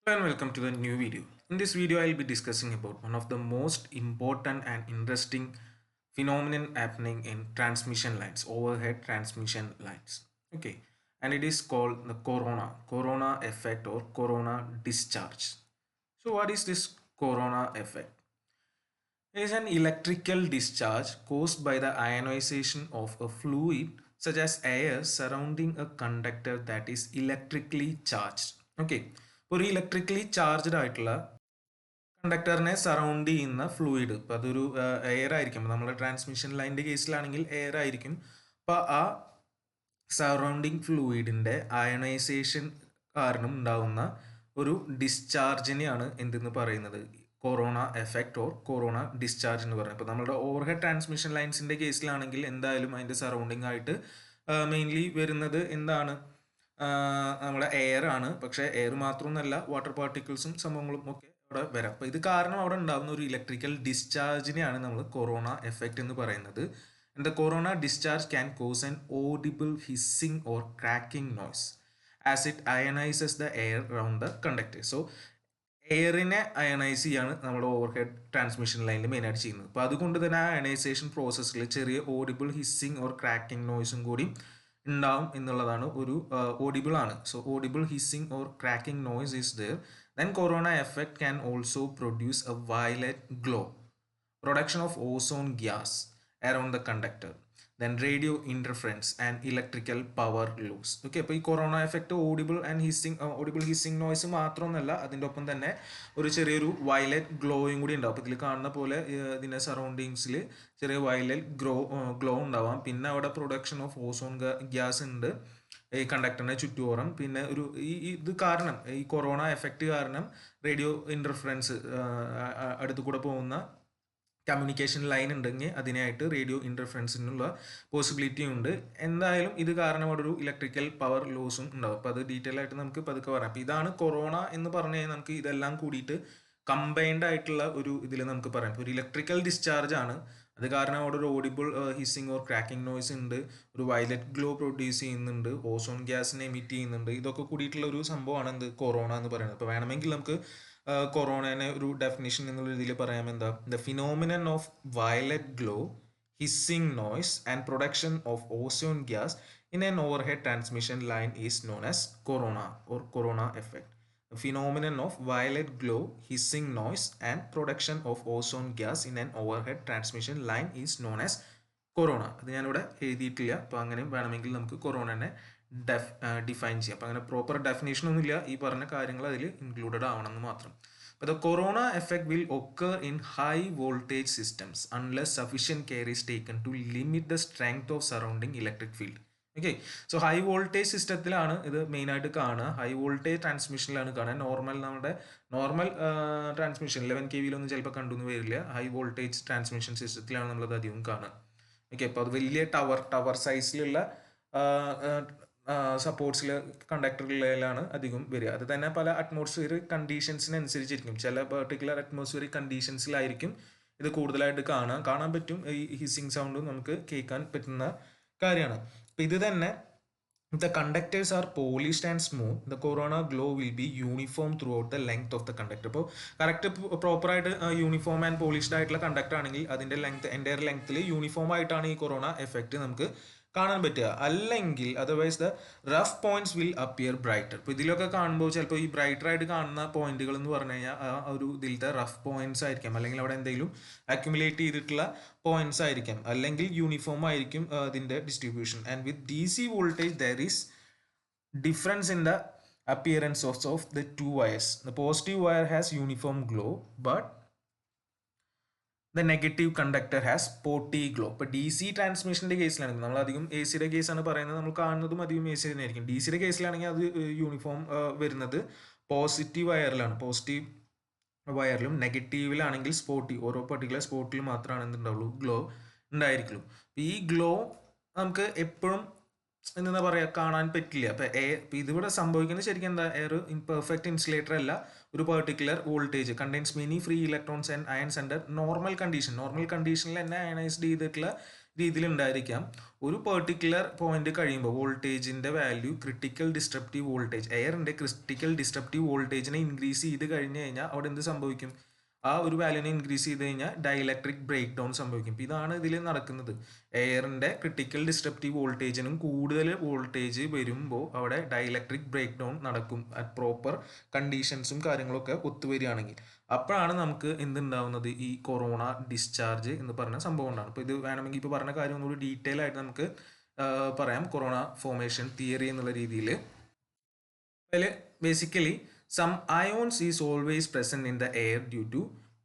Hello and welcome to the new video. In this video, I'll be discussing about one of the most important and interesting phenomenon happening in transmission lines, overhead transmission lines. Okay, and it is called the corona effect or corona discharge. So, what is this corona effect? It is an electrical discharge caused by the ionization of a fluid such as air surrounding a conductor that is electrically charged. Okay, ഒരു electrically charged ആയിട്ടുള്ള കണ്ടക്ടറിനെ surround ചെയ്യുന്ന fluid ഇപ്പം അതൊരു air ആയിരിക്കും. നമ്മുടെ transmission ലൈനിൻ്റെ കേസിലാണെങ്കിൽ air ആയിരിക്കും. അപ്പോൾ ആ സറൗണ്ടിങ് ഫ്ലൂയിഡിൻ്റെ അയണൈസേഷൻ കാരണം ഉണ്ടാകുന്ന ഒരു ഡിസ്ചാർജിനെയാണ് എന്തെന്ന് പറയുന്നത് corona effect or corona discharge എന്ന് പറയുന്നത്. ഇപ്പോൾ നമ്മുടെ ഓവർഹെഡ് ട്രാൻസ്മിഷൻ ലൈൻസിൻ്റെ കേസിലാണെങ്കിൽ എന്തായാലും അതിൻ്റെ സറൗണ്ടിങ് ആയിട്ട് മെയിൻലി വരുന്നത് എന്താണ്, നമ്മുടെ എയർ ആണ്. പക്ഷേ എയർ മാത്രമൊന്നുമല്ല, വാട്ടർ പാർട്ടിക്കിൾസും സംഭവങ്ങളും ഒക്കെ അവിടെ വരാം. അപ്പോൾ ഇത് കാരണം അവിടെ ഉണ്ടാകുന്ന ഒരു ഇലക്ട്രിക്കൽ ഡിസ്ചാർജിനെയാണ് നമ്മൾ കൊറോണ എഫക്റ്റ് എന്ന് പറയുന്നത്. And the corona discharge can cause an audible hissing or cracking noise as it ionizes the air around the conductor. So എയറിനെ അയണൈസ് ചെയ്യാണ് നമ്മുടെ ഓവർഹെഡ് ട്രാൻസ്മിഷൻ ലൈനിൽ മെയിനായിട്ട് ചെയ്യുന്നത്. അപ്പോൾ അതുകൊണ്ട് തന്നെ ആ അയണൈസേഷൻ പ്രോസസ്സിൽ ചെറിയ ഓഡിബിൾ ഹിസ്സിംഗ് ഓർ ക്രാക്കിംഗ് നോയ്സും കൂടി ഉണ്ടാവും എന്നുള്ളതാണ്. ഒരു ഓഡിബിൾ ആണ്. So audible hissing or cracking noise is there. Then corona effect can also produce a violet glow, production of ozone gas around the conductor, then radio interference and electrical power loss. Okay, അപ്പോൾ ഈ corona effect audible hissing noise മാത്രമൊന്നുമല്ല, അതിൻ്റെ ഒപ്പം തന്നെ ഒരു ചെറിയൊരു violet ഗ്ലോയും കൂടി ഉണ്ടാവും. അപ്പോൾ ഇതിൽ കാണുന്ന പോലെ ഇതിൻ്റെ സറൗണ്ടിങ്സിൽ ചെറിയ വയലറ്റ് ഗ്ലോ ഉണ്ടാവാം. പിന്നെ അവിടെ പ്രൊഡക്ഷൻ ഓഫ് ഓസോൺ ഗ്യാസ് ഉണ്ട് ഈ കണ്ടക്ടറിനെ ചുറ്റുപുറം. പിന്നെ ഇത് കാരണം, ഈ കൊറോണ എഫക്റ്റ് കാരണം റേഡിയോ ഇൻ്റർഫറൻസ്, അടുത്തു കൂടെ പോകുന്ന കമ്മ്യൂണിക്കേഷൻ ലൈൻ ഉണ്ടെങ്കിൽ അതിനായിട്ട് റേഡിയോ ഇൻ്റർഫറൻസിനുള്ള പോസിബിലിറ്റി ഉണ്ട്. എന്തായാലും ഇത് കാരണം അവിടെ ഒരു ഇലക്ട്രിക്കൽ പവർ ലോസും ഉണ്ടാവും. അപ്പോൾ അത് ഡീറ്റെയിൽ ആയിട്ട് നമുക്ക് പതുക്കെ പറയാം. അപ്പോൾ ഇതാണ് കൊറോണ എന്ന് പറഞ്ഞു കഴിഞ്ഞാൽ നമുക്ക് ഇതെല്ലാം കൂടിയിട്ട് കമ്പൈൻഡ് ആയിട്ടുള്ള ഒരു ഇതിൽ നമുക്ക് പറയാം. ഒരു ഇലക്ട്രിക്കൽ ഡിസ്ചാർജ് ആണ്, അത് കാരണം അവിടെ ഒരു audible hissing or cracking noise ഉണ്ട്, ഒരു വയലറ്റ് ഗ്ലോ പ്രൊഡ്യൂസ് ചെയ്യുന്നുണ്ട്, ഓസോൺ ഗ്യാസിനെ എമിറ്റ് ചെയ്യുന്നുണ്ട്. ഇതൊക്കെ കൂടിയിട്ടുള്ള ഒരു സംഭവമാണ് എന്ത് കൊറോണ എന്ന് പറയുന്നത്. അപ്പോൾ വേണമെങ്കിൽ നമുക്ക് കൊറോണനെ ഒരു ഡെഫിനിഷൻ എന്നുള്ള രീതിയിൽ പറയാം. എന്താ? The phenomenon of violet glow, hissing noise and production of ozone gas in an overhead transmission line is known as corona or corona effect. The phenomenon of violet glow, hissing noise and production of ozone gas in an overhead transmission line is known as corona. അത് ഞാനിവിടെ എഴുതിയിട്ടില്ല. അപ്പോൾ അങ്ങനെ വേണമെങ്കിൽ നമുക്ക് കൊറോണനെ define ചെയ്യാം. അപ്പോൾ അങ്ങനെ പ്രോപ്പർ ഡെഫിനേഷൻ ഒന്നുമില്ല, ഈ പറഞ്ഞ കാര്യങ്ങൾ അതിൽ ഇൻക്ലൂഡഡ് ആവണമെന്ന് മാത്രം. അപ്പോൾ the corona effect will occur in high voltage systems unless sufficient care is taken to limit the strength of surrounding electric field. Okay, so high voltage സിസ്റ്റത്തിലാണ് ഇത് മെയിനായിട്ട് കാണുക. ഹൈ വോൾട്ടേജ് ട്രാൻസ്മിഷനിലാണ് കാണുക. നമ്മുടെ നോർമൽ ട്രാൻസ്മിഷൻ 11 kV ചിലപ്പോൾ കണ്ടുവന്ന് വരില്ല. High voltage transmission സിസ്റ്റത്തിലാണ് നമ്മളത് അധികം കാണുക. ഓക്കെ, അപ്പോൾ അത് വലിയ ടവർ സൈസിലുള്ള സപ്പോർട്ട്സിൽ കണ്ടക്ടറുകളിലാണ് അധികം വരിക. അത് തന്നെ പല അറ്റ്മോസ്ഫിയറിക് കണ്ടീഷൻസിനനുസരിച്ചിരിക്കും. ചില പെർട്ടിക്കുലർ അറ്റ്മോസ്ഫിയറിക് കണ്ടീഷൻസിലായിരിക്കും ഇത് കൂടുതലായിട്ട് കാണാൻ പറ്റും. ഈ ഹിസ്സിംഗ് സൗണ്ടും നമുക്ക് കേൾക്കാൻ പറ്റുന്ന കാര്യമാണ്. അപ്പോൾ ഇത് തന്നെ the conductors are polished and smooth, the corona glow will be uniform throughout the length of the conductor. അപ്പോൾ കറക്റ്റ് പ്രോപ്പറായിട്ട് യൂണിഫോം ആൻഡ് പോളിഷ്ഡ് ആയിട്ടുള്ള കണ്ടക്ടർ ആണെങ്കിൽ അതിൻ്റെ എൻ്റയർ ലെങ്ത്തിൽ യൂണിഫോം ആയിട്ടാണ് ഈ കൊറോണ എഫക്റ്റ് നമുക്ക് കാണാൻ പറ്റുക. അല്ലെങ്കിൽ otherwise the rough points will appear brighter. ഇപ്പോൾ ഇതിലൊക്കെ കാണുമ്പോൾ ചിലപ്പോൾ ഈ ബ്രൈറ്റർ ആയിട്ട് കാണുന്ന പോയിന്റുകൾ എന്ന് പറഞ്ഞു കഴിഞ്ഞാൽ ആ ഒരു ഇതിലത്തെ റഫ് പോയിന്റ്സ് ആയിരിക്കാം, അല്ലെങ്കിൽ അവിടെ എന്തെങ്കിലും അക്യുമുലേറ്റ് ചെയ്തിട്ടുള്ള പോയിന്റ്സ് ആയിരിക്കാം, അല്ലെങ്കിൽ യൂണിഫോം ആയിരിക്കും അതിൻ്റെ distribution. And with D C voltage there is difference in the appearance of the two wires. The positive wire has uniform glow, but the negative conductor has spotty glow. ഇപ്പോൾ D C ട്രാൻസ്മിഷൻ്റെ കേസിലാണെങ്കിൽ നമ്മൾ അധികം A സിയുടെ കേസാണ് പറയുന്നത്, നമ്മൾ കാണുന്നതും അധികം A C തന്നെ ആയിരിക്കും. ഡി സിയുടെ കേസിലാണെങ്കിൽ അത് യൂണിഫോം വരുന്നത് പോസിറ്റീവ് വയറിലും നെഗറ്റീവിലാണെങ്കിൽ സ്പോട്ടി, ഓരോ പെർട്ടിക്കുലർ സ്പോട്ടിൽ മാത്രമാണ് എന്തുണ്ടാവുള്ളൂ, ഗ്ലോ ഉണ്ടായിരിക്കുള്ളൂ. ഈ ഗ്ലോ നമുക്ക് എപ്പോഴും എന്താ പറയുക, കാണാൻ പറ്റില്ല. അപ്പോൾ ഇതിവിടെ സംഭവിക്കുന്നത് ശരിക്കും എന്താ, എയർ പെർഫെക്റ്റ് ഇൻസുലേറ്റർ അല്ല, ഒരു particular voltage contains many free electrons and ions under normal കണ്ടീഷനിൽ തന്നെ അയണൈസ്ഡ് ചെയ്തിട്ടുള്ള രീതിയിൽ ഉണ്ടായിരിക്കാം. ഒരു പെർട്ടിക്കുലർ പോയിന്റ് കഴിയുമ്പോൾ വോൾട്ടേജിൻ്റെ വാല്യൂ ക്രിട്ടിക്കൽ ഡിസ്ട്രപ്റ്റീവ് വോൾട്ടേജ്, എയറിൻ്റെ ക്രിട്ടിക്കൽ ഡിസ്ട്രപ്റ്റീവ് വോൾട്ടേജിനെ ഇൻക്രീസ് ചെയ്ത് കഴിഞ്ഞ് കഴിഞ്ഞാൽ അവിടെ എന്ത് സംഭവിക്കും? ആ ഒരു വാല്യൂനെ ഇൻക്രീസ് ചെയ്ത് കഴിഞ്ഞാൽ ഡൈഇലക്ട്രിക് ബ്രേക്ക് ഡൗൺ സംഭവിക്കും. ഇപ്പോൾ ഇതാണ് ഇതിൽ നടക്കുന്നത്. എയറിൻ്റെ ക്രിട്ടിക്കൽ ഡിസ്ട്രപ്റ്റീവ് വോൾട്ടേജിനും കൂടുതൽ വോൾട്ടേജ് വരുമ്പോൾ അവിടെ ഡൈഇലക്ട്രിക് ബ്രേക്ക് ഡൗൺ നടക്കും. പ്രോപ്പർ കണ്ടീഷൻസും കാര്യങ്ങളൊക്കെ ഒത്തുവരികയാണെങ്കിൽ അപ്പോഴാണ് നമുക്ക് എന്തുണ്ടാവുന്നത്, ഈ കൊറോണ ഡിസ്ചാർജ് എന്ന് പറഞ്ഞ സംഭവം ഉണ്ടാകും. ഇപ്പോൾ ഇത് വേണമെങ്കിൽ ഇപ്പോൾ പറഞ്ഞ കാര്യം ഒന്നുകൂടി ഡീറ്റെയിൽ ആയിട്ട് നമുക്ക് പറയാം. കൊറോണ ഫോർമേഷൻ തിയറി എന്നുള്ള രീതിയിൽ അതിൽ basically some ions is always present in the air due to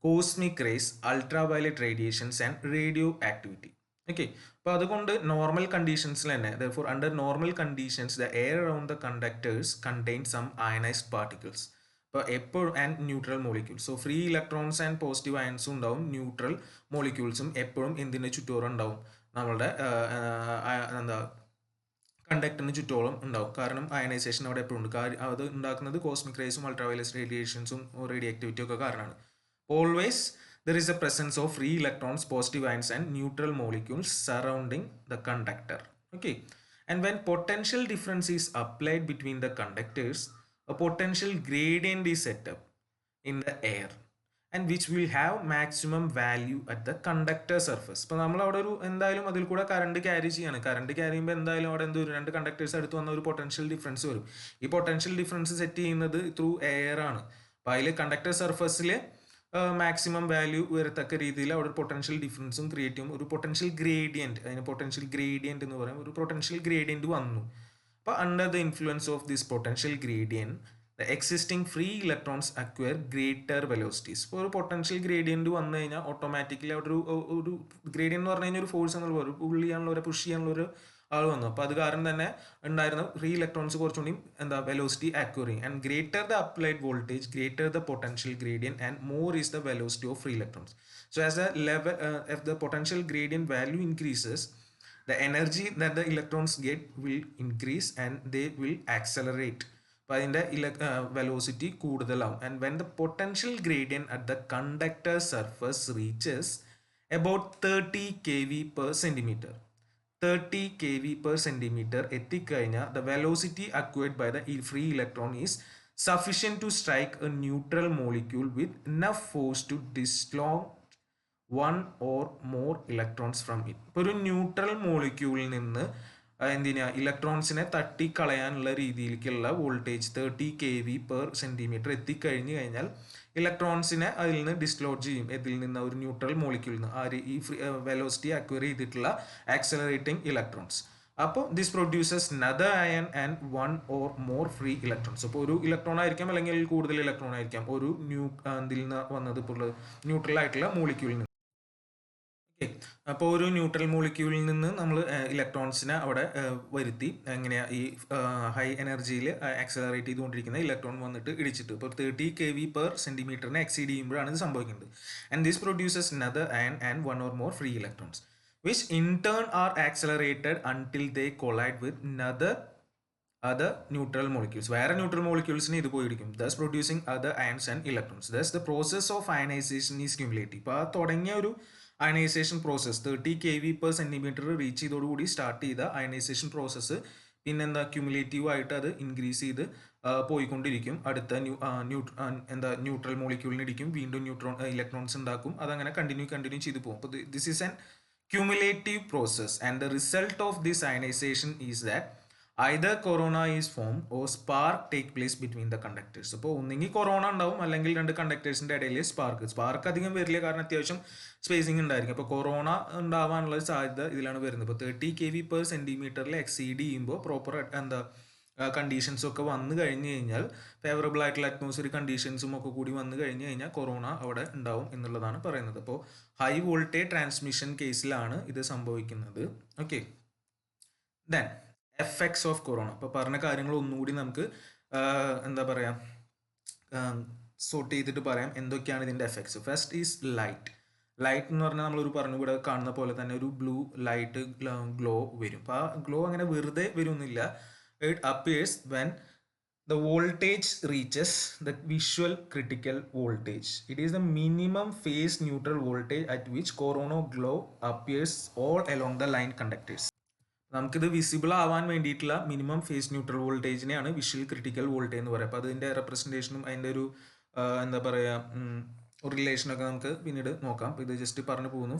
cosmic rays, ultraviolet radiations and radioactivity. Okay, അപ്പോൾ അതുകൊണ്ട് നോർമൽ കണ്ടീഷൻസിൽ തന്നെ therefore under normal conditions the air around the conductors contain some ionized particles. ഇപ്പോൾ എപ്പോഴും and neutral molecules. So free electrons and positive അയൺസും ഉണ്ടാവും, neutral മോളിക്യൂൾസും എപ്പോഴും എന്തിൻ്റെ ചുറ്റോറും ഉണ്ടാവും, നമ്മളുടെ എന്താ കണ്ടക്ടറിന് ചുറ്റോളം ഉണ്ടാവും. കാരണം അയണൈസേഷൻ അവിടെ എപ്പോഴും ഉണ്ട്. അത് ഉണ്ടാക്കുന്നത് കോസ്മിക് റേസും അൾട്രാവയലറ്റ് റേഡിയേഷൻസും റേഡിയോ ആക്ടിവിറ്റി ഒക്കെ കാരണമാണ്. Always there is a presence of free electrons, positive ions and neutral molecules surrounding the conductor. Okay, and when potential difference is applied between the conductors, a potential gradient is set up in the air and which will have maximum value at the conductor surface. ഇപ്പോൾ നമ്മൾ അവിടെ ഒരു എന്തായാലും അതിൽ കൂടെ current carry ചെയ്യാണ്. Current carry ചെയ്യുമ്പോൾ എന്തായാലും അവിടെ എന്ത് വരും, രണ്ട് കണ്ടക്ടേഴ്സ് അടുത്ത് വന്ന ഒരു പൊട്ടൻഷ്യൽ ഡിഫറൻസ് വരും. ഈ പൊട്ടൻഷ്യൽ ഡിഫറൻസ് സെറ്റ് ചെയ്യുന്നത് ത്രൂ എയർ ആണ്. അപ്പോൾ അതിൽ കണ്ടക്ടർ സർഫസിൽ മാക്സിമം വാല്യൂ വരത്തക്ക രീതിയിൽ അവിടെ പൊട്ടൻഷ്യൽ ഡിഫറൻസും ക്രിയേറ്റ് ചെയ്യും. ഒരു പൊട്ടൻഷ്യൽ ഗ്രേഡിയൻറ്റ്, അതിന് പൊട്ടൻഷ്യൽ ഗ്രേഡിയൻറ്റ് എന്ന് പറയും, ഒരു പൊട്ടൻഷ്യൽ ഗ്രേഡിയൻറ്റ് വന്നു. അപ്പോൾ under the influence of this potential gradient the existing free electrons acquire greater velocities. ഇപ്പോൾ ഒരു പൊട്ടൻഷ്യൽ ഗ്രേഡിയൻറ്റ് വന്നു കഴിഞ്ഞാൽ ഓട്ടോമാറ്റിക്കലി അവിടെ ഒരു ഗ്രേഡിയൻറ്റ് എന്ന് പറഞ്ഞു കഴിഞ്ഞാൽ ഒരു ഫോഴ്സ് എന്നുള്ള ഒരു പുൾ ചെയ്യാനുള്ള ഒരു പുഷ് ചെയ്യാനുള്ള ഒരു ആൾ വന്നു. അപ്പോൾ അത് കാരണം തന്നെ ഉണ്ടായിരുന്ന ഫ്രീ ഇലക്ട്രോൺസ് കുറച്ചുകൂടി എന്താ വെലോസിറ്റി അക്വയർ ചെയ്യും. And greater the applied voltage greater the potential gradient and more is the velocity of free electrons. So as A level if the potential gradient value increases, the energy that the electrons get will increase and they will accelerate. അപ്പോൾ അതിൻ്റെ velocity കൂടുതലാവും. And when the potential gradient at the conductor surface reaches about 30 kV/cm, 30 kV/cm എത്തിക്കഴിഞ്ഞാൽ the velocity acquired by the free electron is sufficient to strike a neutral molecule with enough force to dislodge one or more electrons from it. ഇപ്പോൾ ഒരു neutral മോളിക്യൂളിൽ നിന്ന് എന്തിനാ ഇലക്ട്രോൺസിനെ തട്ടിക്കളയാനുള്ള രീതിയിലേക്കുള്ള voltage 30 kV/cm എത്തിക്കഴിഞ്ഞ് കഴിഞ്ഞാൽ ഇലക്ട്രോൺസിനെ അതിൽ നിന്ന് ഡിസ്ലോജ് ചെയ്യും. ഇതിൽ നിന്ന് ഒരു ന്യൂട്രൽ മോളിക്യൂളിൽ നിന്ന് ഈ വെലോസിറ്റി അക്വയർ ചെയ്തിട്ടുള്ള ആക്സലറേറ്റിംഗ് ഇലക്ട്രോൺസ്. അപ്പോൾ this produces another ion and one or more free electrons. അപ്പോൾ ഒരു ഇലക്ട്രോൺ ആയിരിക്കാം അല്ലെങ്കിൽ കൂടുതൽ ഇലക്ട്രോൺ ആയിരിക്കാം ഒരു ഇതിൽ നിന്ന് വന്നത് ഇപ്പോൾ ന്യൂട്രൽ ആയിട്ടുള്ള മോളിക്യൂളിൽ നിന്ന്. അപ്പോൾ ഒരു ന്യൂട്രൽ മോളിക്യൂളിൽ നിന്ന് നമ്മൾ ഇലക്ട്രോൺസിനെ അവിടെ വരുത്തി എങ്ങനെയാ ഈ ഹൈ എനർജിയിൽ ആക്സലറേറ്റ് ചെയ്തുകൊണ്ടിരിക്കുന്ന ഇലക്ട്രോൺ വന്നിട്ട് ഇടിച്ചിട്ട് ഇപ്പോൾ 30 kV/cm എക്സീഡ് ചെയ്യുമ്പോഴാണ് ഇത് സംഭവിക്കുന്നത്. And this produces another ion and one or more free electrons which in turn are accelerated until they collide with other neutral molecules. വേറെ ന്യൂട്രൽ മോളിക്യൂൾസിന് ഇത് പോയിരിക്കും, thus producing other ions and electrons. Thus the process of ionization is cumulative. ഇപ്പോൾ ആ തുടങ്ങിയ ഒരു ionization process 30 kV/cm reach ചെയ്തോടുകൂടി start ചെയ്ത അയണൈസേഷൻ പ്രോസസ്സ് പിന്നെന്താ ക്യുമുലേറ്റീവ് ആയിട്ട് അത് ഇൻക്രീസ് ചെയ്ത് പോയിക്കൊണ്ടിരിക്കും. അടുത്ത ന്യൂട്രൽ മോളിക്യൂളിന് ഇടിക്കും, വീണ്ടും ഇലക്ട്രോൺസ് ഉണ്ടാക്കും, അതങ്ങനെ കണ്ടിന്യൂ ചെയ്ത് പോകും. അപ്പോൾ this is an cumulative process and the result of this ionization is that either corona is formed or spark take place between the conductors. അപ്പോൾ ഒന്നെങ്കിൽ കൊറോണ ഉണ്ടാവും അല്ലെങ്കിൽ രണ്ട് കണ്ടക്ടേഴ്സിൻ്റെ ഇടയിൽ സ്പാർക്ക് അധികം വരില്ല, കാരണം അത്യാവശ്യം സ്പേസിങ് ഉണ്ടായിരിക്കും. അപ്പോൾ കൊറോണ ഉണ്ടാവാനുള്ള സാധ്യത ഇതിലാണ് വരുന്നത്. ഇപ്പോൾ 30 kV/cm എക്സീഡ് ചെയ്യുമ്പോൾ പ്രോപ്പർ കണ്ടീഷൻസും ഒക്കെ വന്നു കഴിഞ്ഞ് കഴിഞ്ഞാൽ ഫേവറബിൾ ആയിട്ടുള്ള അറ്റ്മോസ്ഫിയറിക് കണ്ടീഷൻസും ഒക്കെ കൂടി വന്നു കഴിഞ്ഞ് കഴിഞ്ഞാൽ കൊറോണ അവിടെ ഉണ്ടാവും എന്നുള്ളതാണ് പറയുന്നത്. അപ്പോൾ ഹൈ വോൾട്ടേജ് ട്രാൻസ്മിഷൻ കേസിലാണ് ഇത് സംഭവിക്കുന്നത്. Okay, then effects of corona. ഇപ്പോൾ പറഞ്ഞ കാര്യങ്ങൾ ഒന്നുകൂടി നമുക്ക് എന്താ പറയുക സോർട്ട് ചെയ്തിട്ട് പറയാം എന്തൊക്കെയാണ് ഇതിൻ്റെ എഫക്ട്സ്. ഫസ്റ്റ് ഈസ് ലൈറ്റ് എന്ന് പറഞ്ഞാൽ നമ്മളൊരു പറഞ്ഞു ഇവിടെ കാണുന്ന പോലെ തന്നെ ഒരു ബ്ലൂ ലൈറ്റ് ഗ്ലോ വരും. അപ്പോൾ ആ ഗ്ലോ അങ്ങനെ വെറുതെ വരുന്നില്ല. It appears when the voltage reaches the visual critical voltage. It is the minimum phase neutral voltage at which corona glow appears all along the line conductors. നമുക്കിത് visible ആവാൻ വേണ്ടിയിട്ടുള്ള minimum phase neutral വോൾട്ടേജിനെയാണ് visual critical voltage എന്ന് പറയുക. അപ്പോൾ അതിൻ്റെ റെപ്രസെൻറ്റേഷനും അതിൻ്റെ ഒരു എന്താ പറയുക റിലേഷനൊക്കെ നമുക്ക് പിന്നീട് നോക്കാം. അപ്പോൾ ഇത് ജസ്റ്റ് പറഞ്ഞു പോകുന്നു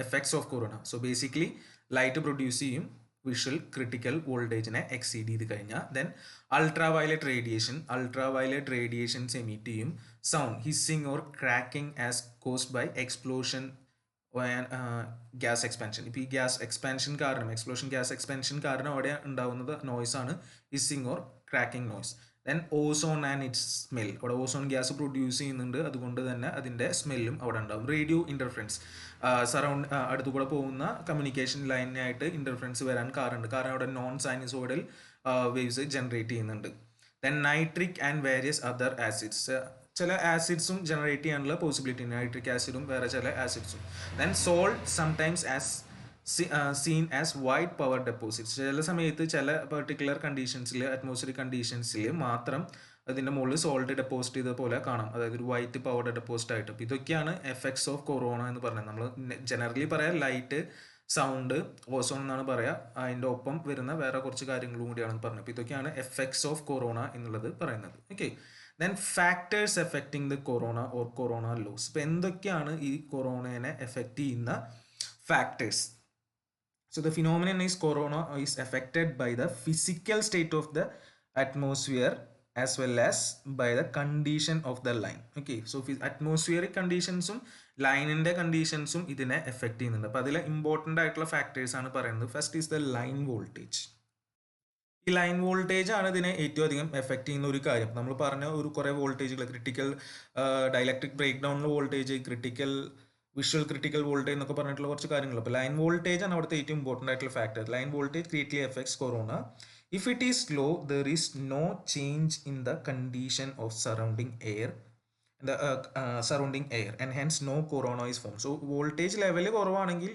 effects of corona. So basically light produce ചെയ്യും വിഷ്വൽ ക്രിട്ടിക്കൽ വോൾട്ടേജിനെ എക്സീഡ് ചെയ്ത് കഴിഞ്ഞാൽ. ദെൻ അൾട്രാവയലറ്റ് റേഡിയേഷൻസ് എമിറ്റ് ചെയ്യും. Sound hissing or cracking as caused by explosion gas expansion. ഇപ്പോൾ ഈ ഗ്യാസ് എക്സ്പാൻഷൻ കാരണം എക്സ്പ്ലോഷൻ ഗ്യാസ് എക്സ്പാൻഷൻ കാരണം അവിടെ ഉണ്ടാകുന്നത് നോയ്സ് ആണ് hissing or cracking noise. Then ozone and its smell. അവിടെ ഓസോൺ ഗ്യാസ് പ്രൊഡ്യൂസ് ചെയ്യുന്നുണ്ട്, അതുകൊണ്ട് തന്നെ അതിൻ്റെ സ്മെല്ലും അവിടെ ഉണ്ടാകും. റേഡിയോ ഇൻ്റർഫറൻസ്, അടുത്തു കൂടെ പോകുന്ന കമ്മ്യൂണിക്കേഷൻ ലൈനായിട്ട് ഇൻ്റർഫറൻസ് വരാൻ കാരണം അവിടെ നോൺ സൈനസോയിഡൽ വേവ്സ് ജനറേറ്റ് ചെയ്യുന്നുണ്ട്. Then nitric and various other acids, ചില ആസിഡ്സും ജനറേറ്റ് ചെയ്യാനുള്ള പോസിബിലിറ്റി, നൈട്രിക് ആസിഡും വേറെ ചില ആസിഡ്സും. Then salt sometimes as seen as white power deposits. ചില സമയത്ത് ചില പെർട്ടിക്കുലർ കണ്ടീഷൻസിൽ, അറ്റ്മോസ്ഫിയറിക് കണ്ടീഷൻസിൽ മാത്രം അതിൻ്റെ മുകളിൽ സോൾട്ട് ഡെപ്പോസിറ്റ് ചെയ്ത പോലെ കാണാം, അതായത് ഒരു വൈറ്റ് പവർ ഡെപ്പോസിറ്റ് ആയിട്ട്. അപ്പോൾ ഇതൊക്കെയാണ് എഫക്ട്സ് ഓഫ് കൊറോണ എന്ന് പറയുന്നത്. നമ്മൾ ജനറലി പറയാം ലൈറ്റ്, സൗണ്ട്, ഓസോൺ എന്നാണ് പറയുക. അതിൻ്റെ ഒപ്പം വരുന്ന വേറെ കുറച്ച് കാര്യങ്ങളും കൂടിയാണ് പറഞ്ഞത്. അപ്പോൾ ഇതൊക്കെയാണ് എഫക്ട്സ് ഓഫ് കൊറോണ എന്നുള്ളത് പറയുന്നത്. Okay, then factors affecting the corona or corona loss. ഇപ്പോൾ എന്തൊക്കെയാണ് ഈ കൊറോണയെ എഫക്റ്റ് ചെയ്യുന്ന factors? So the phenomenon is corona is affected by the physical state of the atmosphere as well as by the condition of the line. Okay, so atmospheric conditions-ഉം ലൈനിൻ്റെ കണ്ടീഷൻസും ഇതിനെ effect ചെയ്യുന്നുണ്ട്. അപ്പോൾ അതിൽ ഇമ്പോർട്ടൻ്റ് ആയിട്ടുള്ള ഫാക്ടേഴ്സ് ആണ് പറയുന്നത്. First is the line voltage. ഈ line voltage ആണ് ഇതിനെ ഏറ്റവും അധികം എഫക്റ്റ് ചെയ്യുന്ന ഒരു കാര്യം. നമ്മൾ പറഞ്ഞ ഒരു കുറേ വോൾട്ടേജുകൾ, ക്രിട്ടിക്കൽ ഡയലക്ട്രിക് ബ്രേക്ക് ഡൗണിലെ വോൾട്ടേജ്, വിഷ്വൽ ക്രിട്ടിക്കൽ വോൾട്ടേജ് എന്നൊക്കെ പറഞ്ഞിട്ടുള്ള കുറച്ച് കാര്യങ്ങൾ. അപ്പോൾ ലൈൻ വോൾട്ടേജ് ആണ് അവിടുത്തെ ഏറ്റവും ഇമ്പോർട്ടൻ്റ് ആയിട്ടുള്ള factor. Line voltage greatly effects corona. If it is low there is no change in the condition of surrounding air and hence no corona is form. So voltage level കുറവാണെങ്കിൽ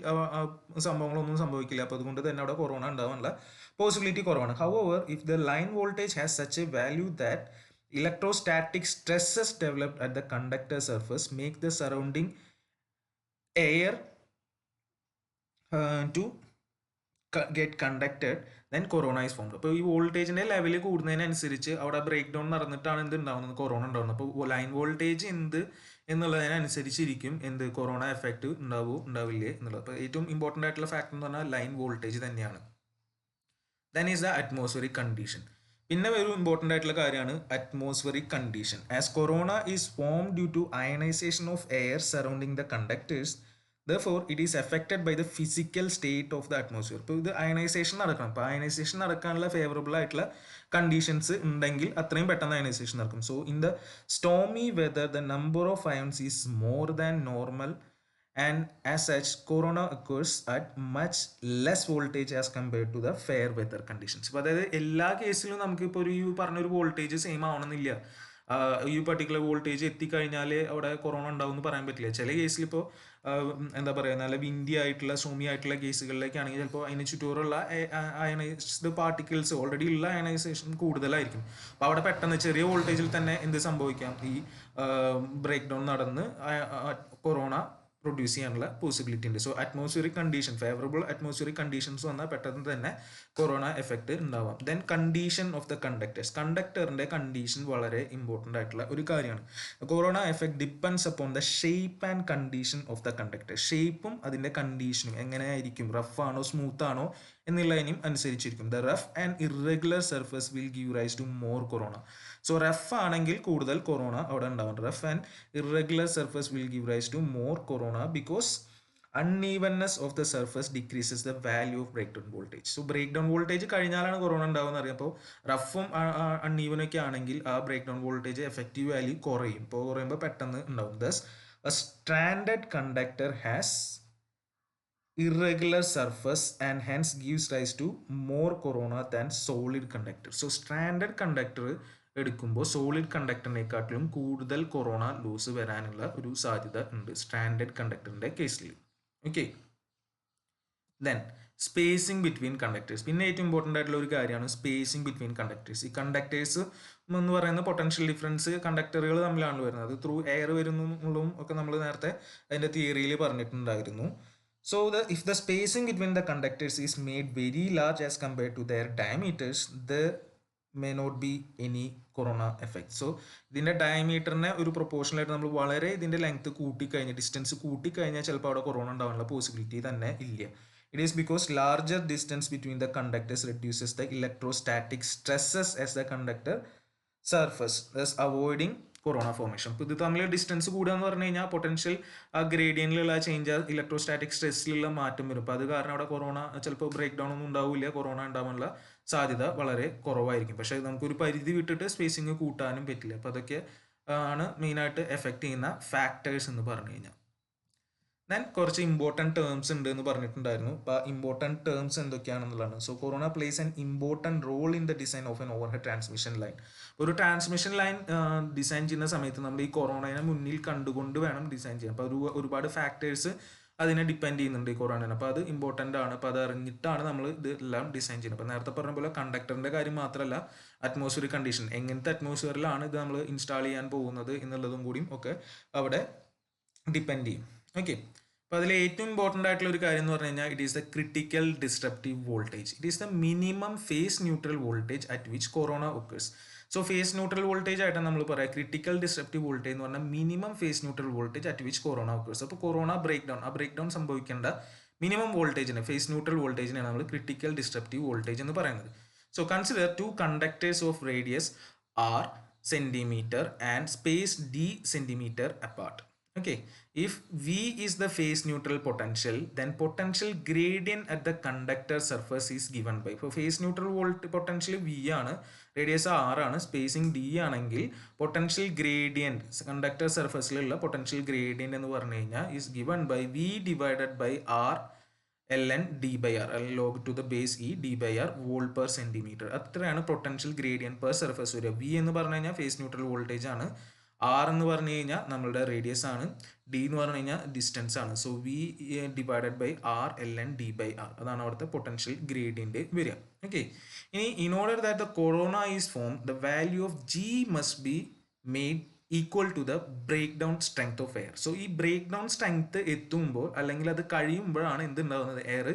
സംഭവങ്ങളൊന്നും സംഭവിക്കില്ല. അപ്പോൾ അതുകൊണ്ട് തന്നെ അവിടെ കൊറോണ ഉണ്ടാവാനുള്ള possibility കുറവാണ്. However if the line voltage has such A value that electrostatic stresses developed at the conductor surface make the surrounding air to get conducted, then corona is formed. അപ്പോൾ ഈ വോൾട്ടേജിൻ്റെ ലെവൽ കൂടുന്നതിനനുസരിച്ച് അവിടെ break down നടന്നിട്ടാണ് എന്ത് ഉണ്ടാകുന്നത്, corona ഉണ്ടാകുന്നത്. അപ്പോൾ line voltage എന്ത് എന്നുള്ളതിനനുസരിച്ചിരിക്കും എന്ത് കൊറോണ എഫക്റ്റ് ഉണ്ടാവില്ലേ എന്നുള്ളത്. അപ്പോൾ ഏറ്റവും ഇമ്പോർട്ടൻ്റ് ആയിട്ടുള്ള ഫാക്ടർ എന്ന് പറഞ്ഞാൽ ലൈൻ വോൾട്ടേജ് തന്നെയാണ്. Then is the atmospheric condition. പിന്നെ ഒരു ഇമ്പോർട്ടൻ്റ് ആയിട്ടുള്ള കാര്യമാണ് atmospheric condition. As corona is form due to ionisation of air surrounding the conductors, therefore it is affected by the physical state of the atmosphere. ഇപ്പോൾ ഇത് ionisation നടക്കണം. അപ്പോൾ ionisation നടക്കാനുള്ള favourable ആയിട്ടുള്ള കണ്ടീഷൻസ് ഉണ്ടെങ്കിൽ അത്രയും പെട്ടെന്ന് അയണൈസേഷൻ നടക്കും. So in the stormy whether the number of ions is more than normal and as such corona occurs at much less voltage as compared to the fair weather conditions. അപ്പോൾ അതായത് എല്ലാ കേസിലും നമുക്കിപ്പോൾ ഈ പറഞ്ഞൊരു വോൾട്ടേജ് സെയിം ആവണമെന്നില്ല. ഈ particular voltage എത്തിക്കഴിഞ്ഞാൽ അവിടെ കൊറോണ ഉണ്ടാവും എന്ന് പറയാൻ പറ്റില്ല. ചില കേസിൽ ഇപ്പോൾ എന്താ പറയുക, നല്ല വിൻഡി ആയിട്ടുള്ള സ്റ്റോമി ആയിട്ടുള്ള കേസുകളിലേക്കാണെങ്കിൽ ചിലപ്പോൾ അതിന് ചുറ്റൂറുള്ള അയണൈസ്ഡ് പാർട്ടിക്കിൾസ് ഓൾറെഡി ഉള്ള അയണൈസേഷൻ കൂടുതലായിരിക്കും. അപ്പോൾ അവിടെ പെട്ടെന്ന് ചെറിയ വോൾട്ടേജിൽ തന്നെ എന്ത് സംഭവിക്കാം, ഈ ബ്രേക്ക് ഡൗൺ നടന്ന് കൊറോണ പ്രൊഡ്യൂസ് ചെയ്യാനുള്ള പോസിബിലിറ്റി ഉണ്ട്. So atmospheric condition, favourable atmospheric conditions വന്നാൽ പെട്ടെന്ന് തന്നെ കൊറോണ എഫക്റ്റ് ഉണ്ടാവാം. Then condition of the conductors. കണ്ടക്ടറിൻ്റെ കണ്ടീഷൻ വളരെ ഇമ്പോർട്ടൻ്റ് ആയിട്ടുള്ള ഒരു കാര്യമാണ്. Corona effect depends upon the shape and condition of the conductor. ഷേപ്പും അതിൻ്റെ കണ്ടീഷനും എങ്ങനെയായിരിക്കും, റഫ് ആണോ സ്മൂത്ത് ആണോ എന്നുള്ളതിനും അനുസരിച്ചിരിക്കും. The rough and irregular surface will give rise to more corona. So rough ആണെങ്കിൽ കൂടുതൽ കൊറോണ അവിടെ ഉണ്ടാവും. Rough and irregular surface will give rise to more corona because uneveness of the surface decreases the value of breakdown voltage. So breakdown voltage കഴിഞ്ഞാലാണ് corona ഉണ്ടാവുമെന്ന് അറിയാം. അപ്പോൾ റഫും അൺഈവനും ഒക്കെ ആണെങ്കിൽ ആ ബ്രേക്ക് വോൾട്ടേജ് എഫക്റ്റീവ് വാല്യൂ കുറയും. ഇപ്പോൾ കുറയുമ്പോൾ പെട്ടെന്ന് ഉണ്ടാവും. Thus a stranded conductor has irregular surface and hence gives rise to more corona than solid conductor. So stranded conductor എടുക്കുമ്പോൾ സോളിഡ് കണ്ടക്ടറിനെക്കാട്ടിലും കൂടുതൽ കൊറോണ ലൂസ് വരാനുള്ള ഒരു സാധ്യത ഉണ്ട് സ്ട്രാൻഡഡ് കണ്ടക്ടറിൻ്റെ കേസിൽ. Okay, then spacing between conductors. പിന്നെ ഏറ്റവും ഇമ്പോർട്ടൻ്റ് ആയിട്ടുള്ള ഒരു കാര്യമാണ് സ്പേസിങ് ബിറ്റ്വീൻ കണ്ടക്ടേഴ്സ്. ഈ കണ്ടക്ടേഴ്സ് എന്ന് പറയുന്ന പൊട്ടൻഷ്യൽ ഡിഫറൻസ് കണ്ടക്ടറുകൾ തമ്മിലാണ് വരുന്നത്. അത് ത്രൂ എയർ വരുന്നതും ഒക്കെ നമ്മൾ നേരത്തെ അതിൻ്റെ തിയറിയിൽ പറഞ്ഞിട്ടുണ്ടായിരുന്നു. So if the spacing between the conductors is made very large as compared to their diameters, there may not be any corona effect. So ഇതിൻ്റെ ഡയമീറ്ററിനെ ഒരു പ്രൊപ്പോർഷണൽ ആയിട്ട് നമ്മൾ വളരെ ഇതിൻ്റെ ലെങ്ത് കൂട്ടിക്കഴിഞ്ഞാൽ, ഡിസ്റ്റൻസ് കൂട്ടിക്കഴിഞ്ഞാൽ ചിലപ്പോൾ അവിടെ കൊറോണ ഉണ്ടാവാനുള്ള പോസിബിലിറ്റി തന്നെ ഇല്ല. It is because larger distance between the conductors reduces the electrostatic stresses as the conductor surface, thus avoiding corona formation. ഇപ്പോൾ ഇത് തമ്മിൽ ഡിസ്റ്റൻസ് കൂടുക എന്ന് പറഞ്ഞു കഴിഞ്ഞാൽ പൊട്ടൻഷ്യൽ ആ ഗ്രേഡിയനിലുള്ള ചേഞ്ച്, ഇലക്ട്രോസ്റ്റാറ്റിക് സ്ട്രെസ്സിലുള്ള മാറ്റം വരും. അപ്പോൾ അത് കാരണം അവിടെ കൊറോണ ചിലപ്പോൾ ബ്രേക്ക് ഡൗൺ ഒന്നും ഉണ്ടാവില്ല, കൊറോണ ഉണ്ടാവാനുള്ള സാധ്യത വളരെ കുറവായിരിക്കും. പക്ഷേ നമുക്കൊരു പരിധി വിട്ടിട്ട് സ്പേസിങ് കൂട്ടാനും പറ്റില്ല. അപ്പോൾ അതൊക്കെ ആണ് മെയിനായിട്ട് എഫക്റ്റ് ചെയ്യുന്ന ഫാക്ടേഴ്സ് എന്ന് പറഞ്ഞു കഴിഞ്ഞാൽ. ദെൻ കുറച്ച് ഇമ്പോർട്ടൻറ്റ് ടേംസ് ഉണ്ട് എന്ന് പറഞ്ഞിട്ടുണ്ടായിരുന്നു. അപ്പോൾ ഇമ്പോർട്ടൻറ്റ് ടേംസ് എന്തൊക്കെയാണെന്നുള്ളതാണ്. So corona plays an important role in the design of an overhead transmission line. ഒരു ട്രാൻസ്മിഷൻ ലൈൻ ഡിസൈൻ ചെയ്യുന്ന സമയത്ത് നമ്മൾ ഈ കൊറോണയെ മുന്നിൽ കണ്ടുകൊണ്ട് വേണം ഡിസൈൻ ചെയ്യാൻ. അപ്പോൾ ഒരുപാട് ഫാക്ടേഴ്സ് അതിനെ ഡിപ്പെൻഡ് ചെയ്യുന്നുണ്ട് ഈ കൊറോണ. അപ്പോൾ അത് ഇമ്പോർട്ടൻ്റ് ആണ്. അപ്പോൾ അത് അറിഞ്ഞിട്ടാണ് നമ്മൾ ഇത് എല്ലാം ഡിസൈൻ ചെയ്യുന്നത്. അപ്പോൾ നേരത്തെ പറഞ്ഞ പോലെ കണ്ടക്ടറിൻ്റെ കാര്യം മാത്രമല്ല, അറ്റ്മോസ്ഫിയറിക് കണ്ടീഷൻ, എങ്ങനത്തെ അറ്റ്മോസ്ഫിയറിലാണ് ഇത് നമ്മൾ ഇൻസ്റ്റാൾ ചെയ്യാൻ പോകുന്നത് എന്നുള്ളതും കൂടിയും ഒക്കെ അവിടെ ഡിപ്പെൻഡ് ചെയ്യും. ഓക്കെ, അപ്പോൾ അതിൽ ഏറ്റവും ഇമ്പോർട്ടൻ്റ് ആയിട്ടുള്ള ഒരു കാര്യം എന്ന് പറഞ്ഞു കഴിഞ്ഞാൽ it is the critical disruptive voltage. It is the minimum phase neutral voltage at which corona occurs. So phase neutral voltage ആയിട്ടാണ് നമ്മൾ പറയാം. ക്രിട്ടിക്കൽ ഡിസ്ട്രപ്റ്റീവ് വോൾട്ടേജ് എന്ന് പറഞ്ഞാൽ minimum phase neutral voltage at which corona occurs. അപ്പോൾ corona breakdown സംഭവിക്കേണ്ട minimum വോൾട്ടേജിനെ, ഫേസ് neutral വോൾട്ടേജിനെയാണ് നമ്മൾ ക്രിട്ടിക്കൽ ഡിസ്ട്രപ്റ്റീവ് വോൾട്ടേജ് എന്ന് പറയുന്നത്. So consider two conductors of radius r centimeter and space d centimeter apart. Okay, if V is the phase neutral potential, then potential gradient at the conductor surface is given by. For phase neutral potential V ആണ്, radius r ആണ്, spacing d ആണെങ്കിൽ potential gradient conductor surfaceലുള്ള potential gradient എന്ന് പറഞ്ഞു കഴിഞ്ഞാൽ is given by V divided by r ln d by r, log to the base e d by r volt per centimeter. അത്രയാണ് potential gradient per surface വരിക. V എന്ന് പറഞ്ഞു കഴിഞ്ഞാൽ face neutral voltage ആണ്, R എന്ന് പറഞ്ഞു കഴിഞ്ഞാൽ നമ്മളുടെ റേഡിയസ് ആണ്, ഡി എന്ന് പറഞ്ഞു കഴിഞ്ഞാൽ ഡിസ്റ്റൻസ് ആണ്. So V divided by R ln d by r, അതാണ് അവിടുത്തെ പൊട്ടൻഷ്യൽ ഗ്രേഡിയൻറ്റ് വരിക. ഓക്കെ, ഇനി in order that the corona is form, the value of G must be made equal to the break down strength of air. So ഈ break down strength എത്തുമ്പോൾ അല്ലെങ്കിൽ അത് കഴിയുമ്പോഴാണ് എന്തുണ്ടാകുന്നത്, എയർ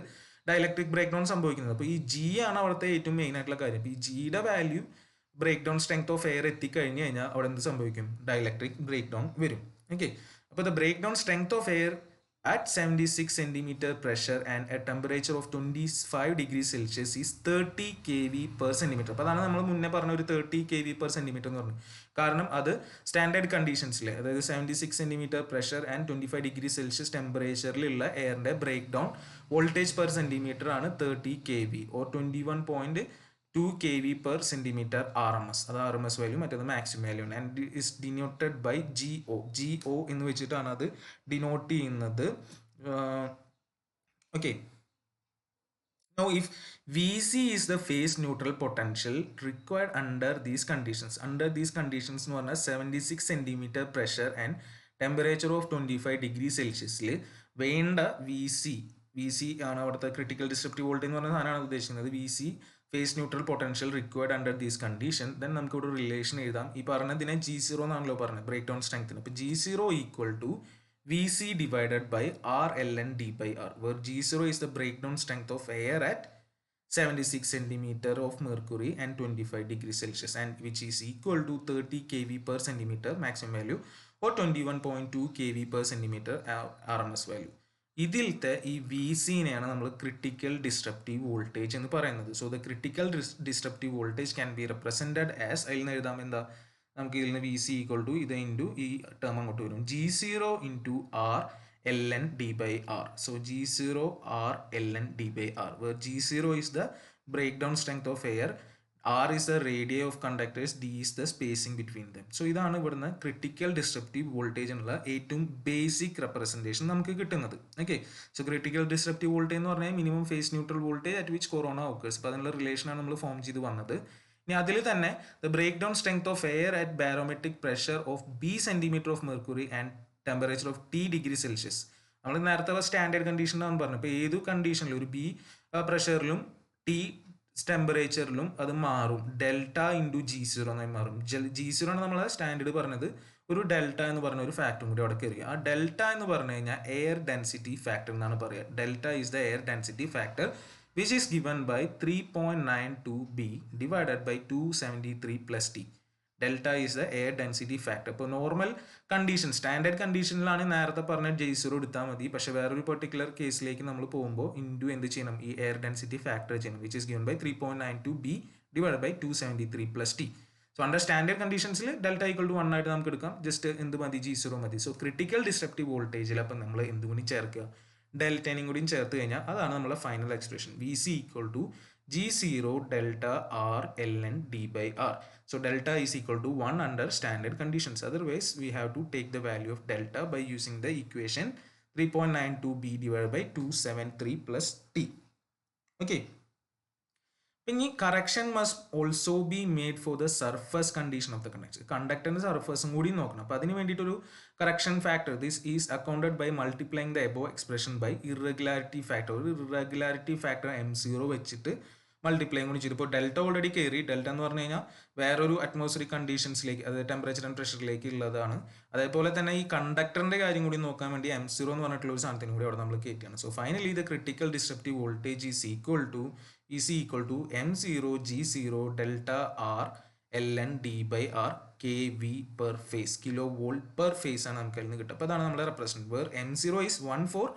ഡയലക്ട്രിക് ബ്രേക്ക് ഡൗൺ സംഭവിക്കുന്നത്. അപ്പോൾ ഈ ജി ആണ് അവിടുത്തെ ഏറ്റവും മെയിൻ ആയിട്ടുള്ള കാര്യം. അപ്പോൾ ഈ ജിയുടെ value break down strength of air എത്തിക്കഴിഞ്ഞ് കഴിഞ്ഞാൽ അവിടെ എന്ത് സംഭവിക്കും, ഡയലക്ട്രിക് ബ്രേക്ക് ഡൗൺ വരും. ഓക്കെ, അപ്പോൾ the break down strength of air at 76 centimeter pressure and a temperature of 25 degrees Celsius is 30 kV per centimeter. അപ്പോൾ അതാണ് നമ്മൾ മുന്നേ പറഞ്ഞ ഒരു 30 kV per centimeter എന്ന് പറഞ്ഞു. കാരണം അത് സ്റ്റാൻഡേർഡ് കണ്ടീഷൻസിൽ, അതായത് 76 centimeter pressure and 25 degrees Celsius ടെമ്പറേച്ചറിലുള്ള എയറിൻ്റെ break down voltage per centimetre ആണ് 30 kV or 21.2 kV per centimeter RMS. അത് RMS വാല്യൂ, മറ്റേത് മാക്സിമം വാല്യൂ ആണ്. And is denoted by GO എന്ന് വെച്ചിട്ടാണ് അത് ഡിനോട്ട് ചെയ്യുന്നത്. ഓക്കെ, now if Vc is the phase neutral potential required under these conditions എന്ന് പറഞ്ഞാൽ 76 centimeter pressure and temperature of 25 degrees Celsiusൽ വേണ്ട VC ആണ് അവിടുത്തെ ക്രിട്ടിക്കൽ ഡിസ്ട്രപ്റ്റീവ് വോൾട്ടേജ് എന്ന് പറഞ്ഞ സാധനമാണ് ഉദ്ദേശിക്കുന്നത്. VC face neutral potential required under these condition. Then നമുക്ക് ഇവിടെ റിലേഷൻ എഴുതാം. ഈ പറഞ്ഞതിനെ G0 എന്നാണല്ലോ പറഞ്ഞത് ബ്രേക്ക് ഡൗൺ സ്ട്രെങ്ത്തിന്. അപ്പോൾ G0 equal to VC divided by R ln d by R, where G0 is the breakdown strength of air at 76 centimeter of mercury and 25 degrees Celsius, and which is equal to 30 kV per centimeter maximum value or 21.2 kV per centimeter RMS value. ഇതിലത്തെ ഈ VC-നെയാണ് നമ്മൾ critical disruptive voltage എന്ന് പറയുന്നത്. So the critical disruptive voltage can be represented as, അതിൽ നിന്ന് എഴുതാം എന്താ, നമുക്ക് ഇതിൽ നിന്ന് VC ഈക്വൽ ടു ഇത് ഇൻറ്റു ഈ ടേം അങ്ങോട്ട് വരും, G0 into R ln d by R. So G0 R ln d by R, where G0 is the breakdown strength of air, R is the radii of conductors, D is the spacing between them. So ഇതാണ് ഇവിടുന്ന് critical disruptive voltage എന്നുള്ള ഏറ്റവും basic representation നമുക്ക് കിട്ടുന്നത്. Okay, so critical disruptive voltage എന്ന് പറഞ്ഞാൽ minimum phase neutral voltage at which corona occurs. അപ്പോൾ അതിനുള്ള റിലേഷനാണ് നമ്മൾ ഫോം ചെയ്ത് വന്നത്. ഇനി അതിൽ തന്നെ the break down strength of air at barometric pressure of B centimetre of mercury and temperature of T degree Celsius. നമ്മൾ നേരത്തെ സ്റ്റാൻഡേർഡ് കണ്ടീഷനാണ് പറഞ്ഞു. ഇപ്പോൾ ഏത് കണ്ടീഷനിൽ ഒരു B പ്രഷറിലും ടി ടെമ്പറേച്ചറിലും അത് മാറും. ഡെൽറ്റ ഇൻറ്റു G0 എന്നായി മാറും. G0 ആണ് നമ്മൾ സ്റ്റാൻഡേർഡ് പറഞ്ഞത്. ഒരു ഡെൽറ്റ എന്ന് പറഞ്ഞ ഒരു ഫാക്ടറും കൂടി അവിടെ കയറി. ആ ഡെൽറ്റ എന്ന് പറഞ്ഞു കഴിഞ്ഞാൽ എയർ ഡെൻസിറ്റി ഫാക്ടർ എന്നാണ് പറയുക. Delta is the air density factor which is given by 3.92B divided by 273 plus T. Delta is the air density factor. ഇപ്പോൾ നോർമൽ കണ്ടീഷൻ സ്റ്റാൻഡേർഡ് കണ്ടീഷനിലാണ് നേരത്തെ പറഞ്ഞ J0 എടുത്താൽ മതി. പക്ഷേ വേറൊരു പെർട്ടിക്കുലർ കേസിലേക്ക് നമ്മൾ പോകുമ്പോൾ ഇൻറ്റു എന്ത് ചെയ്യണം, ഈ എയർ ഡെൻസിറ്റി ഫാക്ടർ ചെയ്യണം, which is given by 3.92B divide by 273 plus T. So under standard കണ്ടീഷൻസിൽ ഡെൽറ്റ ഈക്വൽ ടു 1 ആയിട്ട് നമുക്ക് എടുക്കാം. ജസ്റ്റ് എന്ത് മതി, G0 മതി. സോ ക്രിട്ടിക്കൽ ഡിസ്ട്രപ്റ്റീവ് വോൾട്ടേജിൽ അപ്പം നമ്മൾ എന്തും കൂടി ചേർക്കുക, ഡെൽറ്റയും കൂടിയും ചേർത്ത് കഴിഞ്ഞാൽ അതാണ് നമ്മുടെ final expression. VC equal to G0 delta R ln d by R. So delta is equal to 1 under standard conditions. Otherwise, we have to take the value of delta by using the equation 3.92B divided by 273 plus T. Okay. Any correction must also be made for the surface condition of the conductor. Conductor is surface moody nokna. Padini vendi to correction factor. This is accounted by multiplying the above expression by irregularity factor. Irregularity factor M0 വെച്ചിട്ട് multiply കൂടി ചെയ്തു. ഇപ്പോൾ delta already കയറി. Delta എന്ന് പറഞ്ഞു കഴിഞ്ഞാൽ വേറൊരു atmospheric കണ്ടീഷൻസിലേക്ക്, അത് ടെമ്പറേച്ചർ ആൻഡ് പ്രഷറിലേക്ക് ഉള്ളതാണ്. അതേപോലെ തന്നെ ഈ കണ്ടക്ടറിന്റെ കാര്യം കൂടി നോക്കാൻ വേണ്ടി M0 എന്ന് പറഞ്ഞിട്ടുള്ള ഒരു സാധനത്തിന് കൂടി അവിടെ നമ്മൾ കയറ്റിയാണ്. So finally the critical disruptive voltage is equal to M0 G0 delta R ln d by R kV per phase. Kilo volt per phase ആണ് നമുക്ക് അതിൽ നിന്ന് കിട്ടുക. അപ്പോൾ അതാണ് നമ്മുടെ represent. Where M0 is 1 for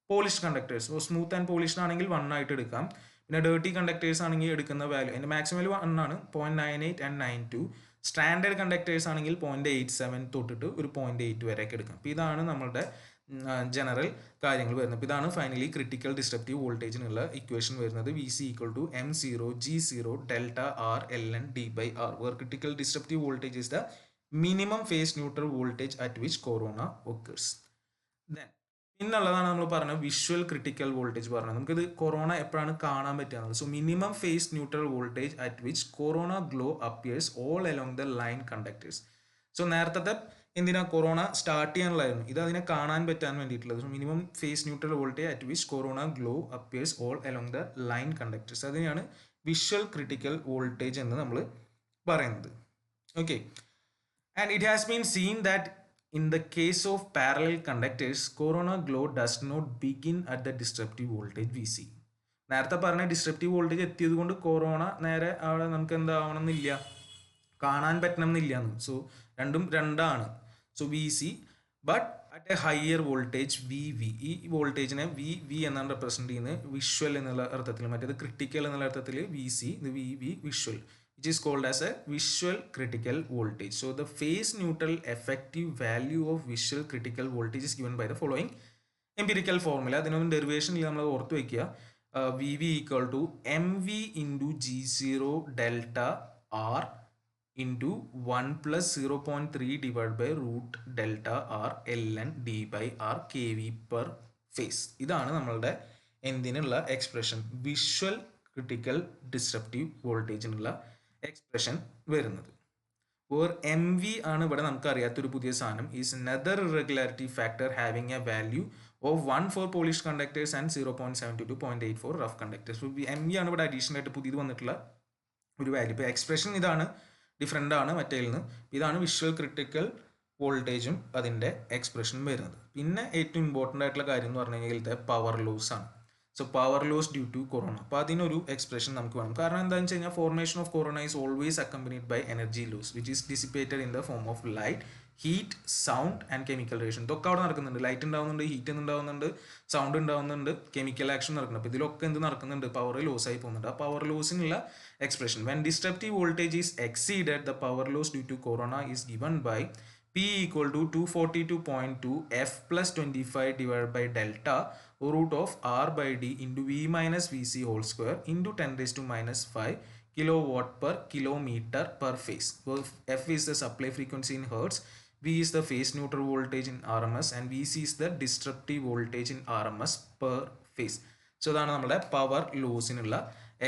polished conductors. So smooth and polished ആണെങ്കിൽ 1 ആയിട്ട് എടുക്കാം. പിന്നെ ഡേർട്ടി കണ്ടക്ടേഴ്സ് ആണെങ്കിൽ എടുക്കുന്ന വാല്യൂ എൻ്റെ മാക്സിമം വാല്യൂ 1 ആണ്, 0.98 and 92. സ്റ്റാൻഡേർഡ് കണ്ടക്ടേഴ്സ് ആണെങ്കിൽ 0.87 തൊട്ടിട്ട് ഒരു 0.8 വരെയൊക്കെ എടുക്കാം. അപ്പോൾ ഇതാണ് നമ്മളുടെ ജനറൽ കാര്യങ്ങൾ വരുന്നത്. അപ്പോൾ ഇതാണ് ഫൈനലി ക്രിട്ടിക്കൽ ഡിസ്ട്രപ്റ്റീവ് വോൾട്ടേജിനുള്ള ഇക്വേഷൻ വരുന്നത്. VC equal to M0 G0 delta R ln d by R, where critical disruptive voltage is the minimum phase neutral voltage at which corona occurs. Then പിന്നുള്ളതാണ് നമ്മൾ പറഞ്ഞ visual critical voltage പറഞ്ഞത്. നമുക്കിത് corona എപ്പോഴാണ് കാണാൻ പറ്റുക. So minimum phase neutral voltage at which corona glow appears all along the line conductors. So നേരത്തെ എന്തിനാ corona start ചെയ്യാനുള്ളതായിരുന്നു, ഇത് അതിനെ കാണാൻ പറ്റാൻ വേണ്ടിയിട്ടുള്ളത്. So minimum phase neutral voltage at which corona glow appears all along the line conductors, അതിനെയാണ് visual critical voltage എന്ന് നമ്മൾ പറയുന്നത്. Okay, and it has been seen that in the case of parallel conductors, corona glow does not begin at the disruptive voltage VC. നേരത്തെ പറഞ്ഞ disruptive voltage എത്തിയത് കൊണ്ട് corona നേരെ അവിടെ നമുക്ക് എന്താവണമെന്നില്ല, കാണാൻ പറ്റണമെന്നില്ല. സോ രണ്ടും രണ്ടാണ്. So VC but at A higher voltage VV. ഈ വോൾട്ടേജിനെ VV എന്നാണ് റെപ്രസെൻറ്റ് ചെയ്യുന്നത് വിഷ്വൽ എന്നുള്ള അർത്ഥത്തിൽ. മറ്റേത് ക്രിട്ടിക്കൽ എന്നുള്ള അർത്ഥത്തിൽ VC, ഇത് VV visual, which is called as a visual critical voltage. So the phase neutral effective value of visual critical voltage is given by the following empirical formula. അതിനൊരു ഡെറിവേഷനിൽ നമ്മൾ ഓർത്ത് വയ്ക്കുക. VV equal to MV into G0 delta R into 1 plus 0.3 divided by root delta R ln d by R kV per phase. ഇതാണ് നമ്മളുടെ എന്തിനുള്ള expression, visual critical disruptive വോൾട്ടേജിനുള്ള expression വരുന്നത്. Where MV ആണ് ഇവിടെ നമുക്ക് അറിയാത്തൊരു പുതിയ സാധനം. Is another irregularity factor having a value of 1 for polished conductors and 0.72 to 0.8 for rough conductors. So MV ആണ് ഇവിടെ അഡീഷണൽ ആയിട്ട് പുതിയത് വന്നിട്ടുള്ള ഒരു വാല്യൂ. ഇപ്പോൾ എക്സ്പ്രഷൻ ഇതാണ്, ഡിഫറെൻ്റ് ആണ് മറ്റേതിൽ നിന്ന്. ഇതാണ് വിഷ്വൽ ക്രിട്ടിക്കൽ വോൾട്ടേജും അതിൻ്റെ എക്സ്പ്രഷനും വരുന്നത്. പിന്നെ ഏറ്റവും ഇമ്പോർട്ടൻ്റ് ആയിട്ടുള്ള കാര്യം എന്ന് പറഞ്ഞു കഴിഞ്ഞാൽ പവർ ലോസ് ആണ്. So power loss due to corona. അപ്പോൾ അതിനൊരു എക്സ്പ്രഷൻ നമുക്ക് വേണം. കാരണം എന്താണെന്ന് വെച്ച് കഴിഞ്ഞാൽ formation of corona is always accompanied by energy loss which is dissipated in the form of light, heat, sound and chemical reaction. ഇതൊക്കെ അവിടെ നടക്കുന്നുണ്ട്. ലൈറ്റ് ഉണ്ടാവുന്നുണ്ട്, ഹീറ്റ് ഉണ്ടാവുന്നുണ്ട്, സൗണ്ട് ഉണ്ടാവുന്നുണ്ട്, കെമിക്കൽ ആക്ഷൻ നടക്കുന്നുണ്ട്. അപ്പോൾ ഇതിലൊക്കെ എന്ത് നടക്കുന്നുണ്ട്, പവർ ലോസ് ആയി പോകുന്നുണ്ട്. ആ പവർ ലോസിനുള്ള expression when disruptive voltage is exceeded the power loss due to corona is given by P equal to 242.2 F plus 25 divided by delta root of R by D into V minus VC whole square into 10 raised to minus 5 kilowatt per kilometer per phase. So F is the supply frequency in hertz, V is the phase neutral voltage in RMS and VC is the disruptive voltage in RMS per phase. So ഇതാണ് നമ്മുടെ power ലോസിനുള്ള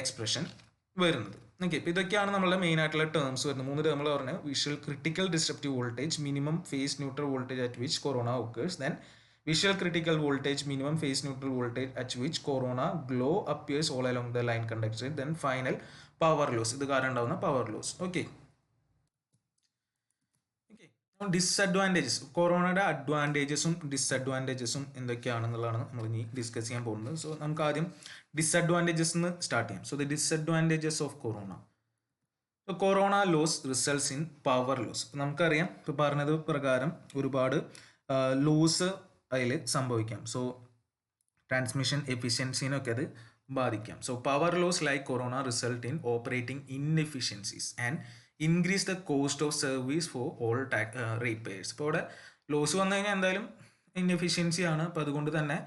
expression വരുന്നത്. Okay, ഇപ്പോൾ ഇതൊക്കെയാണ് നമ്മളുടെ main ആയിട്ടുള്ള terms വരുന്നത്. 3 ടേമുകൾ പറഞ്ഞാൽ visual critical disruptive voltage, minimum phase neutral voltage at which corona occurs, then visual critical voltage, minimum phase neutral voltage at which corona glow appears all along the line conducted, then final power loss. ഇത് കാരണം ഉണ്ടാവുന്ന power loss. Okay. Disadvantages, കൊറോണയുടെ അഡ്വാൻറ്റേജസും ഡിസഡ്വാൻറ്റേജസും എന്തൊക്കെയാണെന്നുള്ളതാണ് നമ്മൾ ഇനി discuss ചെയ്യാൻ പോകുന്നത്. So നമുക്ക് ആദ്യം ഡിസഡ്വാൻറ്റേജസ് എന്ന് സ്റ്റാർട്ട് ചെയ്യാം. So the disadvantages of corona. Corona loss results in power loss. നമുക്കറിയാം, ഇപ്പോൾ പറഞ്ഞത് പ്രകാരം ഒരുപാട് ലോസ് അതിൽ സംഭവിക്കാം. സോ ട്രാൻസ്മിഷൻ എഫിഷ്യൻസിനൊക്കെ അത് ബാധിക്കാം. So power loss like corona result in operating inefficiencies and increase the cost of service for all ratepayers. ഇപ്പോൾ ഇവിടെ ലോസ് വന്നു കഴിഞ്ഞാൽ എന്തായാലും ഇൻഎഫിഷ്യൻസി ആണ്. അപ്പോൾ അതുകൊണ്ട് തന്നെ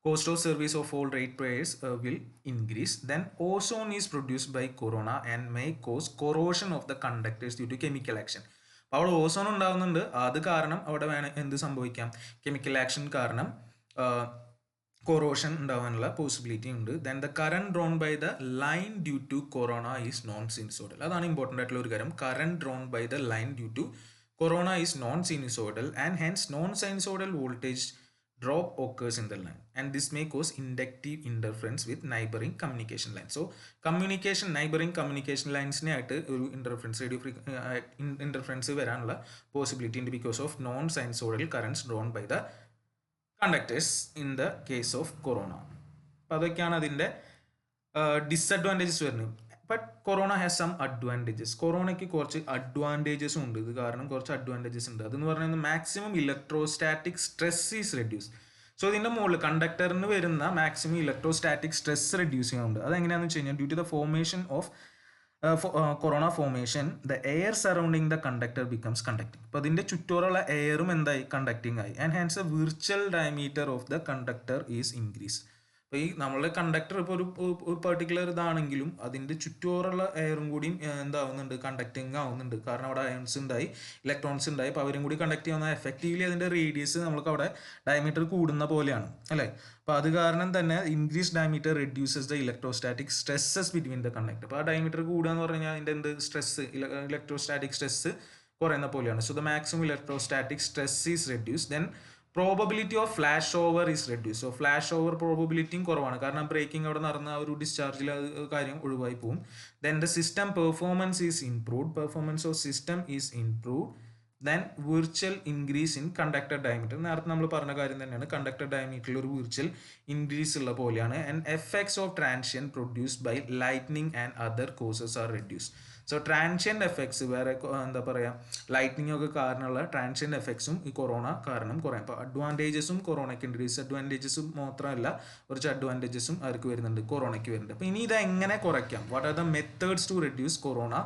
cost of service of all rate payers will increase. Then ozone is produced by corona and may cause corrosion of the conductors due to chemical action. അപ്പോൾ അവിടെ ഓസോൺ ഉണ്ടാകുന്നുണ്ട്, അത് കാരണം അവിടെ എന്ത് സംഭവിക്കാം, കെമിക്കൽ ആക്ഷൻ കാരണം കൊറോഷൻ ഉണ്ടാകാനുള്ള പോസിബിലിറ്റി ഉണ്ട്. Then the current drawn by the line due to corona is non sinusoidal. അതാണ് ഇമ്പോർട്ടൻ്റ് ആയിട്ടുള്ള ഒരു കാര്യം. Current drawn by the line due to corona is non sinusoidal and hence non sinusoidal voltage drop occurs in the line, and this may cause inductive interference with neighboring communication lines. So neighboring communication lines ne aayittu oru interference varanulla possibility ഉണ്ട് because of non sinusoidal currents drawn by the conductors in the case of corona. അപ്പോൾ അതൊക്കെയാണ് അതിൻ്റെ disadvantages വരുന്നത്. But corona has some advantages. കൊറോണയ്ക്ക് കുറച്ച് അഡ്വാൻറ്റേജസും ഉണ്ട്. ഇത് കാരണം കുറച്ച് അഡ്വാൻറ്റേജസ് ഉണ്ട്. അതെന്ന് പറയുന്നത് maximum electrostatic stress is reduce. So ഇതിൻ്റെ മുകളിൽ കണ്ടക്ടറിന് വരുന്ന മാക്സിമം ഇലക്ട്രോസ്റ്റാറ്റിക് സ്ട്രെസ് റെഡ്യൂസ് ചെയ്യുന്നുണ്ട്. അതെങ്ങനെയാണെന്ന് വെച്ച് കഴിഞ്ഞാൽ due to the formation of corona formation the air surrounding the conductor becomes conducting. അപ്പോൾ അതിൻ്റെ ചുറ്റോറുള്ള എയറും എന്തായി, കണ്ടക്ടിങ് ആയി. And hence a virtual diameter of the conductor is increase. അപ്പോൾ ഈ നമ്മളുടെ കണ്ടക്ടർ ഇപ്പോൾ ഒരു പെർട്ടിക്കുലർ ഇതാണെങ്കിലും അതിൻ്റെ ചുറ്റോറുള്ള എയറും കൂടി എന്താവുന്നുണ്ട്, കണ്ടക്ടിങ് ആവുന്നുണ്ട്. കാരണം അവിടെ അയൺസ് ഉണ്ടായി, ഇലക്ട്രോൺസ് ഉണ്ടായി. അപ്പോൾ അവരും കൂടി കണ്ടക്ട് ചെയ്യുന്ന എഫക്റ്റീവ്ലി അതിൻ്റെ റേഡിയസ് നമുക്ക് അവിടെ ഡയമീറ്റർ കൂടുന്ന പോലെയാണ് അല്ലേ. അപ്പോൾ അത് കാരണം തന്നെ increase diameter reduces the electrostatic stresses between the conductor. അപ്പോൾ ആ ഡയമീറ്റർ കൂടുക എന്ന് പറഞ്ഞാൽ അതിൻ്റെ എന്ത് സ്ട്രെസ്, ഇലക്ട്രോസ്റ്റാറ്റിക് സ്ട്രെസ് കുറയുന്ന പോലെയാണ്. So the maximum electrostatic stress is reduce. Then probability of flash over is reduce. So flash over പ്രോബബിലിറ്റിയും കുറവാണ്, കാരണം ബ്രേക്കിംഗ് അവിടെ നടന്ന ആ ഒരു ഡിസ്ചാർജിൽ കാര്യം ഒഴിവായി പോകും. Then the system performance is improved. Performance of system is improved. Then virtual increase in conductor diameter. നേരത്തെ നമ്മൾ പറഞ്ഞ കാര്യം തന്നെയാണ്, കണ്ടക്ടർ ഡയമീറ്ററിൽ ഒരു വിർച്വൽ ഇൻക്രീസ് ഉള്ള പോലെയാണ്. And effects of transient produced by lightning and other causes are reduce. So transient effects, വേറെ എന്താ പറയുക, ലൈറ്റ്നിങ് ഒക്കെ കാരണമുള്ള ട്രാൻഷ്യൻ്റ് എഫക്ട്സും ഈ കൊറോണ കാരണം കുറയാം. അപ്പോൾ അഡ്വാൻറ്റേജസും കൊറോണയ്ക്ക് ഉണ്ട്, ഡിസഡ്വാൻറ്റേജസും മാത്രമല്ല കുറച്ച് അഡ്വാൻറ്റേജസും അവർക്ക് വരുന്നുണ്ട്, കൊറോണയ്ക്ക് വരുന്നുണ്ട്. അപ്പോൾ ഇനി ഇത് എങ്ങനെ കുറയ്ക്കാം, what are the methods to reduce corona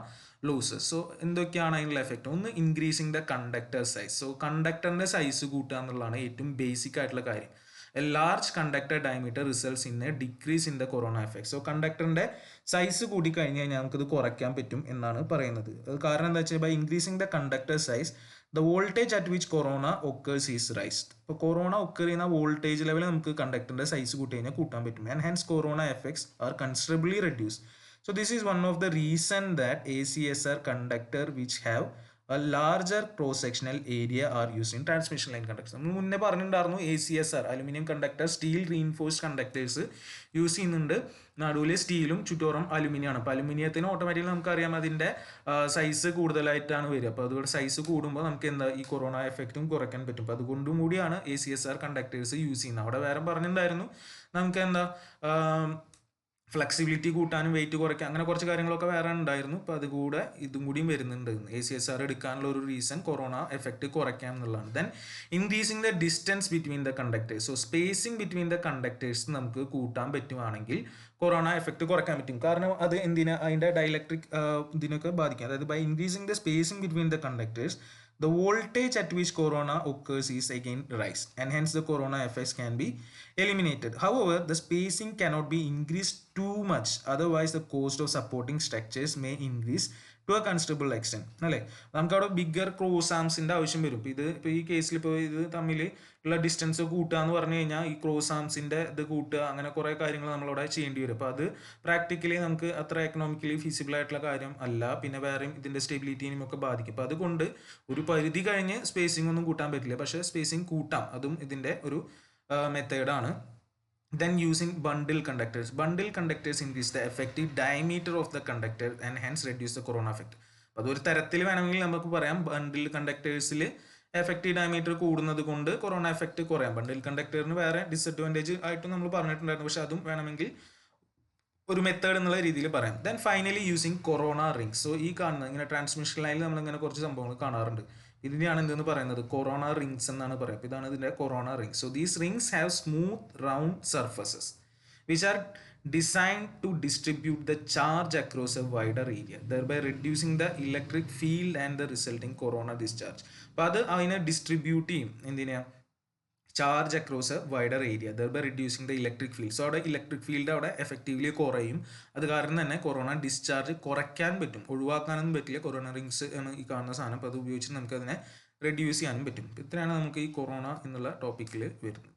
losses. So എന്തൊക്കെയാണ് അതിനുള്ള എഫക്റ്റ്? ഒന്ന്, increasing the conductor size. So കണ്ടക്ടറിൻ്റെ സൈസ് കൂട്ടുക എന്നുള്ളതാണ് ഏറ്റവും ബേസിക് ആയിട്ടുള്ള കാര്യം. A large conductor diameter results in a decrease in the corona effect. So കണ്ടക്ടറിൻ്റെ സൈസ് കൂടി കഴിഞ്ഞ് കഴിഞ്ഞാൽ നമുക്കിത് കുറയ്ക്കാൻ പറ്റും എന്നാണ് പറയുന്നത്. കാരണം എന്താ വെച്ചാൽ by increasing the conductor size the voltage at which corona occurs is raised. ഇപ്പോൾ കൊറോണ ഒക്കർ ചെയ്യുന്ന വോൾട്ടേജ് ലെവൽ നമുക്ക് കണ്ടക്ടറിൻ്റെ സൈസ് കൂട്ടി കഴിഞ്ഞാൽ കൂട്ടാൻ പറ്റും. And hence corona effects are considerably reduce. So this is one of the reason that ACSR conductor which have a larger cross-sectional area are used in transmission line conductors. നമ്മൾ മുന്നേ പറഞ്ഞിട്ടുണ്ടായിരുന്നു ACSR aluminium conductor, steel reinforced conductors use ചെയ്യുന്നുണ്ട്. നടുവിൽ സ്റ്റീലും ചുറ്റോറും അലുമിനിയമാണ്. അപ്പോൾ അലുമിനിയത്തിന് automatically നമുക്കറിയാം അതിൻ്റെ size കൂടുതലായിട്ടാണ് വരിക. അപ്പോൾ അതുകൊണ്ട് സൈസ് കൂടുമ്പോൾ നമുക്ക് എന്താ ഈ കൊറോണ എഫക്റ്റും കുറയ്ക്കാൻ പറ്റും. അപ്പോൾ അതുകൊണ്ടും കൂടിയാണ് ACSR കണ്ടക്ടേഴ്സ് യൂസ് ചെയ്യുന്നത്. അവിടെ വേറെ പറഞ്ഞിട്ടുണ്ടായിരുന്നു നമുക്ക് എന്താ ഫ്ലെക്സിബിലിറ്റി കൂട്ടാനും വെയിറ്റ് കുറയ്ക്കാൻ, അങ്ങനെ കുറച്ച് കാര്യങ്ങളൊക്കെ വേറെ ഉണ്ടായിരുന്നു. അപ്പോൾ അതുകൂടെ ഇതും കൂടിയും വരുന്നുണ്ട്. ACSR എടുക്കാനുള്ള ഒരു റീസൺ കൊറോണ എഫക്റ്റ് കുറയ്ക്കാം എന്നുള്ളതാണ്. Then increasing the distance between the conductors. So spacing between the conductors നമുക്ക് കൂട്ടാൻ പറ്റുവാണെങ്കിൽ കൊറോണ എഫക്റ്റ് കുറയ്ക്കാൻ പറ്റും. കാരണം അത് അതിൻ്റെ ഡൈലക്ട്രിക് ഇതിനൊക്കെ ബാധിക്കും. അതായത് by increasing the spacing between the conductors the voltage at which corona occurs is again rise, and hence the corona effects can be eliminated. However, the spacing cannot be increased too much, otherwise the cost of supporting structures may increase to a considerable extent. അല്ലേ, നമുക്കവിടെ bigger cross ആംസിൻ്റെ ആവശ്യം വരും. ഇപ്പോൾ ഈ കേസിൽ ഇപ്പോൾ ഇത് തമ്മിൽ ഉള്ള ഡിസ്റ്റൻസ് കൂട്ടുക എന്ന് പറഞ്ഞു കഴിഞ്ഞാൽ ഈ ക്രോസ് ആംസിൻ്റെ ഇത് കൂട്ടുക, അങ്ങനെ കുറേ കാര്യങ്ങൾ നമ്മളവിടെ ചെയ്യേണ്ടി വരും. അപ്പോൾ അത് പ്രാക്ടിക്കലി നമുക്ക് അത്ര എക്കണോമിക്കലി ഫീസിബിൾ ആയിട്ടുള്ള കാര്യം അല്ല. പിന്നെ വേറെയും ഇതിൻ്റെ സ്റ്റെബിലിറ്റിനും ഒക്കെ ബാധിക്കും. അപ്പോൾ അതുകൊണ്ട് ഒരു പരിധി കഴിഞ്ഞ് സ്പേസിംഗ് ഒന്നും കൂട്ടാൻ പറ്റില്ല. പക്ഷേ സ്പേസിംഗ് കൂട്ടാം, അതും ഇതിൻ്റെ ഒരു മെത്തേഡാണ്. Then using bundle conductors. Bundle conductors increase the effective diameter of the conductor and hence reduce the corona effect. അപ്പോൾ അതൊരു തരത്തിൽ വേണമെങ്കിൽ നമുക്ക് പറയാം ബണ്ടിൽ കണ്ടക്ടേഴ്സിൽ എഫക്റ്റീവ് ഡയമീറ്റർ കൂടുന്നത് കൊണ്ട് കൊറോണ എഫക്റ്റ് കുറയാം. ബണ്ടിൽ കണ്ടക്ടറിന് വേറെ ഡിസഡ്വാൻറ്റേജ് ആയിട്ടും നമ്മൾ പറഞ്ഞിട്ടുണ്ടായിരുന്നു, പക്ഷെ അതും വേണമെങ്കിൽ ഒരു മെത്തേഡ് എന്നുള്ള രീതിയിൽ പറയാം. Then finally using corona rings. So ഈ കാണുന്നത് ഇങ്ങനെ ട്രാൻസ്മിഷൻ ലൈനിൽ നമ്മളിങ്ങനെ കുറച്ച് സംഭവങ്ങൾ കാണാറുണ്ട്. ഇതിനെയാണ് എന്തെന്ന് പറയുന്നത്, കൊറോണ റിങ്സ് എന്നാണ് പറയുക. അപ്പോൾ ഇതാണ് ഇതിൻ്റെ corona rings. So these rings have smooth round surfaces which are designed to distribute the charge across a wider area, thereby reducing the electric field and the resulting corona discharge. അപ്പോൾ അത് അതിനെ distribute ചെയ്യും എന്തിനാണ്, charge across A wider area, ദർബൈ reducing the electric field. So അവിടെ electric field അവിടെ effectively കുറയും. അത് കാരണം തന്നെ കൊറോണ ഡിസ്ചാർജ് കുറയ്ക്കാൻ പറ്റും, ഒഴിവാക്കാനൊന്നും പറ്റില്ല. കൊറോണ റിങ്സ് ആണ് ഈ കാണുന്ന സാധനം. അപ്പോൾ അത് ഉപയോഗിച്ച് നമുക്കതിനെ റെഡ്യൂസ് ചെയ്യാനും പറ്റും. ഇത്രയാണ് നമുക്ക് ഈ കൊറോണ എന്നുള്ള ടോപ്പിക്കിൽ വരുന്നത്.